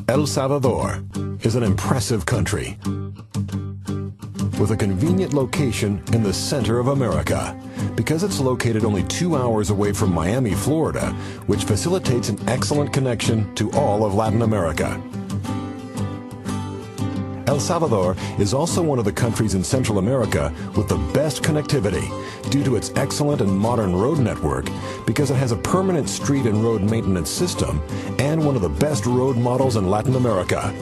El Salvador is an impressive country with a convenient location in the center of America because it's located only 2 hours away from Miami, Florida, which facilitates an excellent connection to all of Latin America. El Salvador is also one of the countries in Central America with the best connectivity due to its excellent and modern road network because it has a permanent street and road maintenance system and one of the best road models in Latin America,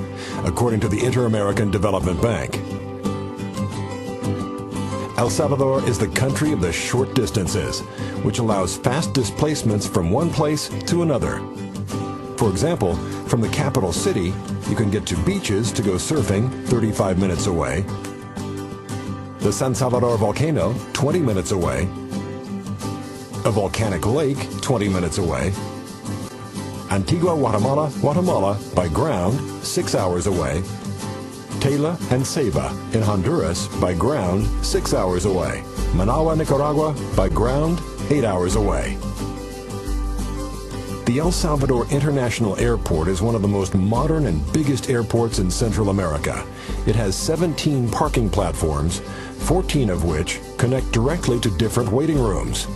according to the Inter-American Development Bank. El Salvador is the country of the short distances, which allows fast displacements from one place to another. For example, from the capital city, you can get to beaches to go surfing 35 minutes away, the San Salvador volcano 20 minutes away, a volcanic lake 20 minutes away, Antigua Guatemala by ground 6 hours away, Tela and Ceiba in Honduras by ground 6 hours away, Managua, Nicaragua by ground 8 hours away. The El Salvador International Airport is one of the most modern and biggest airports in Central America. It has 17 parking platforms, 14 of which connect directly to different waiting rooms.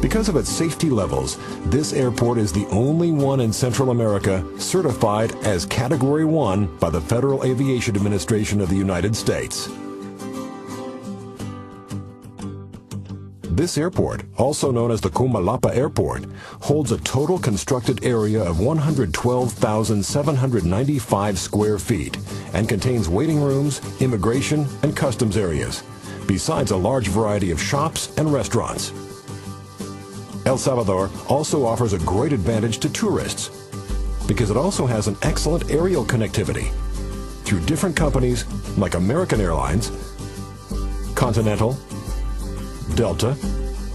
Because of its safety levels, this airport is the only one in Central America certified as Category 1 by the Federal Aviation Administration of the United States. This airport, also known as the Comalapa Airport, holds a total constructed area of 112,795 square feet and contains waiting rooms, immigration, and customs areas, besides a large variety of shops and restaurants. El Salvador also offers a great advantage to tourists because it also has an excellent aerial connectivity through different companies like American Airlines, Continental, Delta,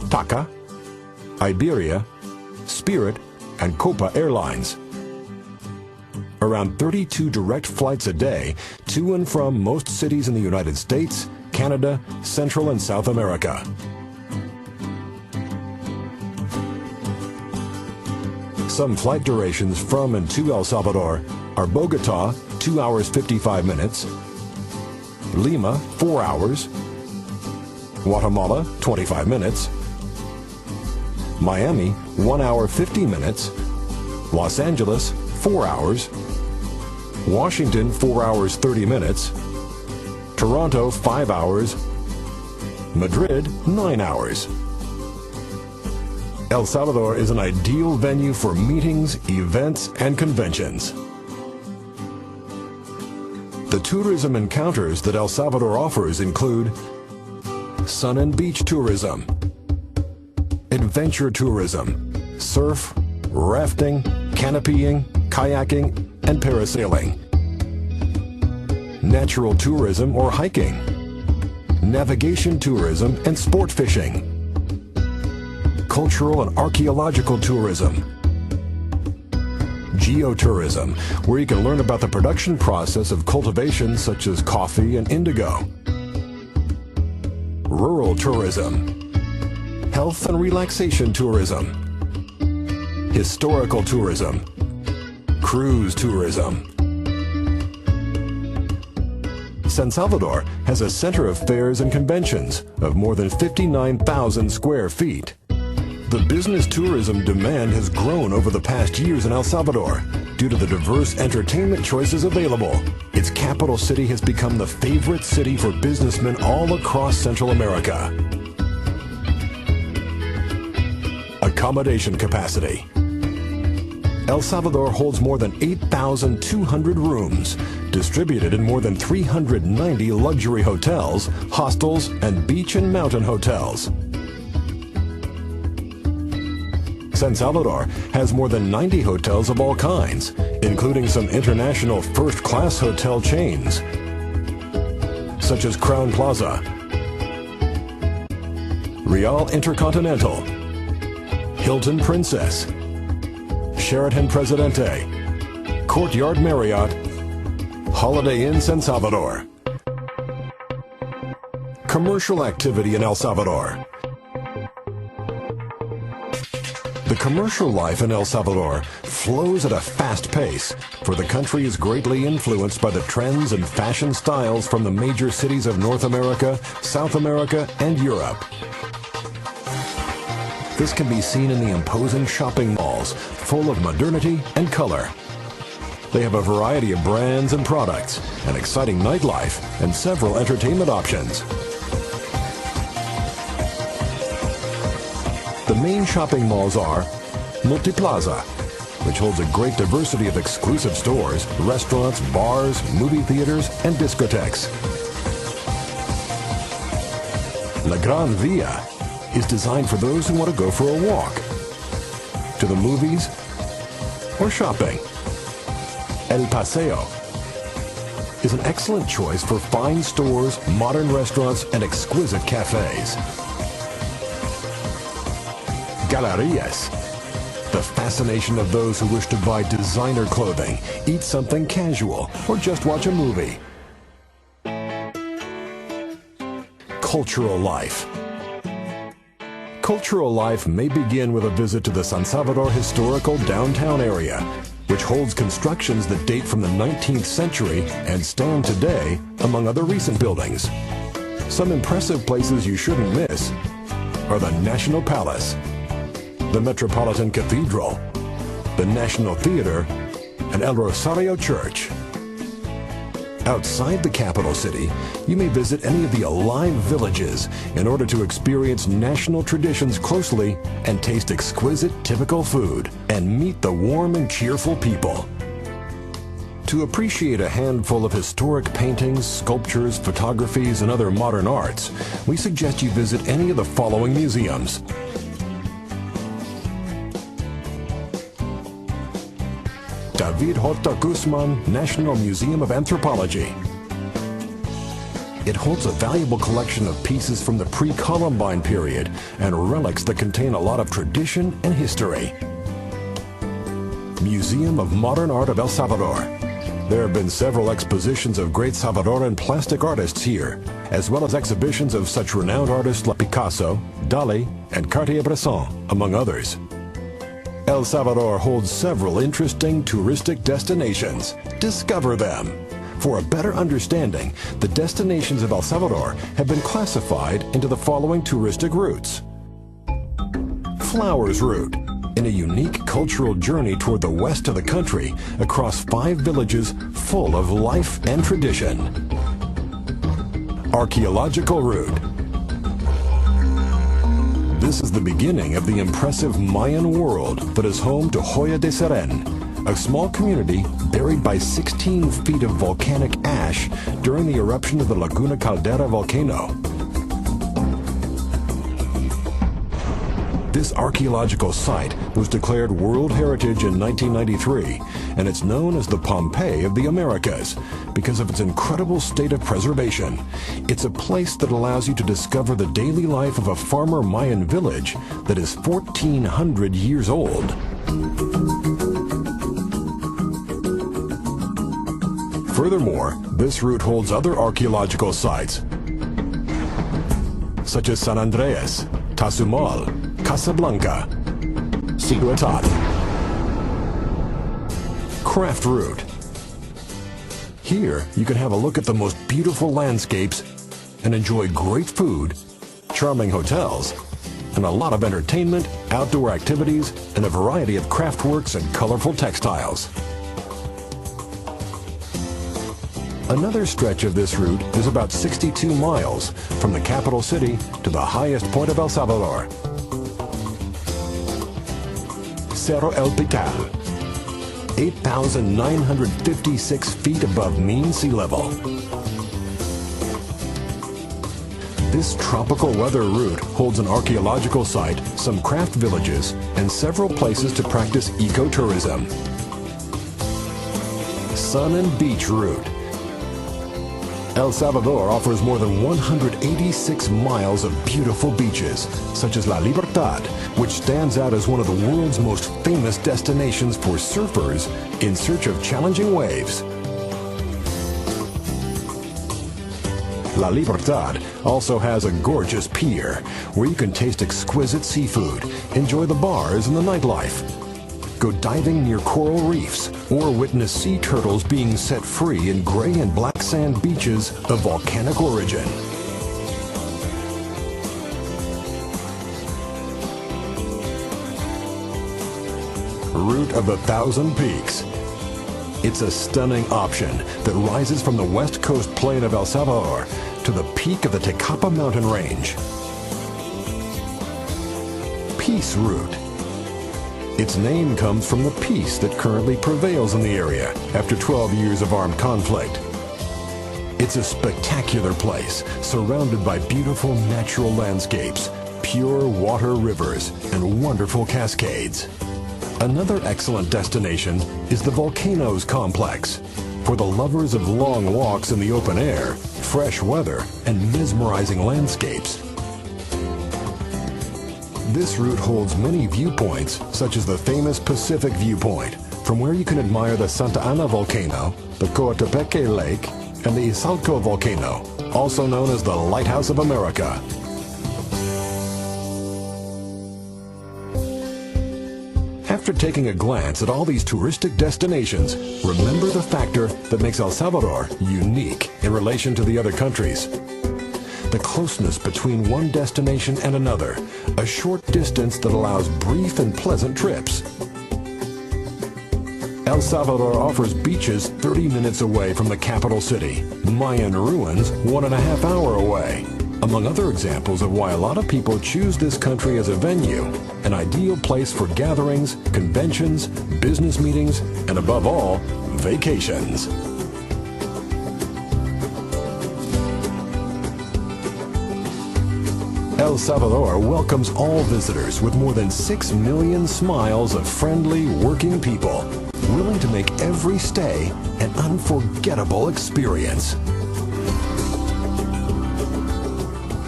TACA, Iberia, Spirit, and Copa Airlines. Around 32 direct flights a day to and from most cities in the United States, Canada, Central and South America. Some flight durations from and to El Salvador are Bogota, 2 hours 55 minutes, Lima, 4 hours, Guatemala, 25 minutes, Miami, 1 hour 50 minutes, Los Angeles, 4 hours, Washington, 4 hours 30 minutes, Toronto, 5 hours, Madrid, 9 hours. El Salvador is an ideal venue for meetings, events, and conventions. The tourism encounters that El Salvador offers include sun and beach tourism, adventure tourism, surf, rafting, canopying, kayaking, and parasailing, natural tourism or hiking, navigation tourism and sport fishing, cultural and archaeological tourism, geotourism, where you can learn about the production process of cultivation such as coffee and indigo, rural tourism, health and relaxation tourism, historical tourism, cruise tourism. San Salvador has a center of fairs and conventions of more than 59,000 square feet. The business tourism demand has grown over the past years in El Salvador due to the diverse entertainment choices available. Its capital city has become the favorite city for businessmen all across Central America. Accommodation capacity. El Salvador holds more than 8,200 rooms, distributed in more than 390 luxury hotels, hostels, and beach and mountain hotels. San Salvador has more than 90 hotels of all kinds, including some international first-class hotel chains, such as Crown Plaza, Real Intercontinental, Hilton Princess, Sheraton Presidente, Courtyard Marriott, Holiday Inn San Salvador. Commercial activity in El Salvador. The commercial life in El Salvador flows at a fast pace, for the country is greatly influenced by the trends and fashion styles from the major cities of North America, South America, and Europe. This can be seen in the imposing shopping malls, full of modernity and color. They have a variety of brands and products, an exciting nightlife, and several entertainment options. The main shopping malls are Multiplaza, which holds a great diversity of exclusive stores, restaurants, bars, movie theaters, and discotheques. La Gran Via is designed for those who want to go for a walk, to the movies, or shopping. El Paseo is an excellent choice for fine stores, modern restaurants, and exquisite cafes. Galerías, the fascination of those who wish to buy designer clothing, eat something casual, or just watch a movie. Cultural life. Cultural life may begin with a visit to the San Salvador historical downtown area, which holds constructions that date from the 19th century and stand today, among other recent buildings. Some impressive places you shouldn't miss are the National Palace, the Metropolitan Cathedral, the National Theater, and El Rosario Church. Outside the capital city, you may visit any of the alive villages in order to experience national traditions closely and taste exquisite typical food and meet the warm and cheerful people. To appreciate a handful of historic paintings, sculptures, photographies, and other modern arts, we suggest you visit any of the following museums. David Horta Guzman National Museum of Anthropology. It holds a valuable collection of pieces from the pre-Columbine period and relics that contain a lot of tradition and history. Museum of Modern Art of El Salvador. There have been several expositions of great Salvadoran plastic artists here, as well as exhibitions of such renowned artists like Picasso, Dali, and Cartier-Bresson, among others. El Salvador holds several interesting touristic destinations. Discover them. For a better understanding, the destinations of El Salvador have been classified into the following touristic routes. Flowers Route, in a unique cultural journey toward the west of the country across 5 villages full of life and tradition. Archaeological Route. This is the beginning of the impressive Mayan world that is home to Joya de Seren, a small community buried by 16 feet of volcanic ash during the eruption of the Laguna Caldera volcano. This archaeological site was declared World Heritage in 1993, and it's known as the Pompeii of the Americas because of its incredible state of preservation. It's a place that allows you to discover the daily life of a farmer Mayan village that is 1,400 years old. Furthermore, this route holds other archaeological sites, such as San Andreas, Tazumal, Casablanca, Ciutat. Craft Route. Here, you can have a look at the most beautiful landscapes and enjoy great food, charming hotels, and a lot of entertainment, outdoor activities, and a variety of craftworks and colorful textiles. Another stretch of this route is about 62 miles from the capital city to the highest point of El Salvador, Cerro El Pital, 8,956 feet above mean sea level. This tropical weather route holds an archaeological site, some craft villages, and several places to practice ecotourism. Sun and Beach Route. El Salvador offers more than 186 miles of beautiful beaches, such as La Libertad, which stands out as one of the world's most famous destinations for surfers in search of challenging waves. La Libertad also has a gorgeous pier where you can taste exquisite seafood, enjoy the bars and the nightlife, go diving near coral reefs, or witness sea turtles being set free in gray and black sand beaches of volcanic origin. Route of the Thousand Peaks. It's a stunning option that rises from the west coast plain of El Salvador to the peak of the Tecapa mountain range. Peace Route. Its name comes from the peace that currently prevails in the area after 12 years of armed conflict. It's a spectacular place surrounded by beautiful natural landscapes, pure water rivers, and wonderful cascades. Another excellent destination is the Volcanoes Complex, for the lovers of long walks in the open air, fresh weather, and mesmerizing landscapes. This route holds many viewpoints, such as the famous Pacific Viewpoint, from where you can admire the Santa Ana volcano, the Coatepeque Lake, and the Izalco volcano, also known as the Lighthouse of America. After taking a glance at all these touristic destinations, remember the factor that makes El Salvador unique in relation to the other countries. The closeness between one destination and another, a short distance that allows brief and pleasant trips. El Salvador offers beaches 30 minutes away from the capital city, Mayan ruins 1.5 hours away. Among other examples of why a lot of people choose this country as a venue, an ideal place for gatherings, conventions, business meetings, and above all, vacations. El Salvador welcomes all visitors with more than 6 million smiles of friendly, working people, willing to make every stay an unforgettable experience.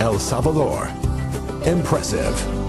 El Salvador. Impressive.